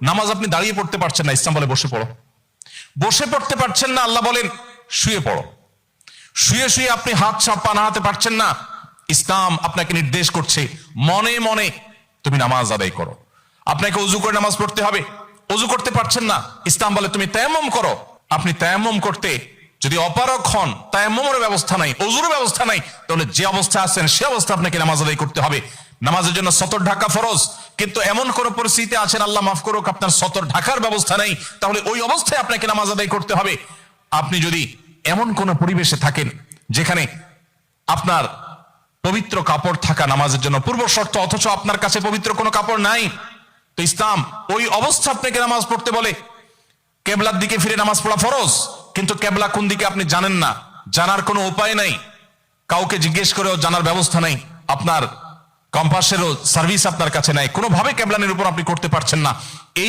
নামাজ আপনি দাঁড়িয়ে পড়তে পারছেন না, ইসলাম বলে বসে পড়ো। বসে পড়তে পারছেন না, আল্লাহ বলেন শুয়ে পড়ো। শুয়ে শুয়ে আপনি হাত পা নাড়াতে পারছেন না, ইসলাম আপনাকে নির্দেশ করছে মনে মনে তুমি নামাজ আদায় করো। আপনাকে ওযু করে নামাজ পড়তে হবে, ওযু করতে পারছেন না, ইসলাম বলে তুমি তায়াম্মুম করো। আপনি তায়াম্মুম করতে যদি অপারগ হন, তায়াম্মুমের ব্যবস্থা নাই, ওযুর ব্যবস্থা নাই, তাহলে যে অবস্থা আছেন সে অবস্থা আপনাকে নামাজ আদায় করতে হবে। নামাজের জন্য সতর ঢাকা ফরজ, কিন্তু এমন কোন পরিস্থিতি আছেন, আল্লাহ মাফ করুক, আপনার সতর ঢাকার ব্যবস্থা নেই, তাহলে ওই অবস্থায় আপনাকে নামাজ আদায় করতে হবে। আপনি যদি এমন কোন পরিবেশে থাকেন যেখানে আপনার পবিত্র কাপড় থাকা নামাজের জন্য পূর্ব শর্ত, অথচ আপনার কাছে পবিত্র কোনো কাপড় নাই, তো ইসলাম ওই অবস্থা আপনাকে নামাজ পড়তে বলে। কেবলার দিকে ফিরে নামাজ পড়া ফরজ, কিন্তু কেবলা কোন দিকে আপনি জানেন না, জানার কোনো উপায় নাই, কাউকে জিজ্ঞেস করেও জানার ব্যবস্থা নাই, আপনার কম্পাসেরও সার্ভিস আপনার কাছে নাই, কোনোভাবে কেবলানের উপর আপনি করতে পারছেন না। এই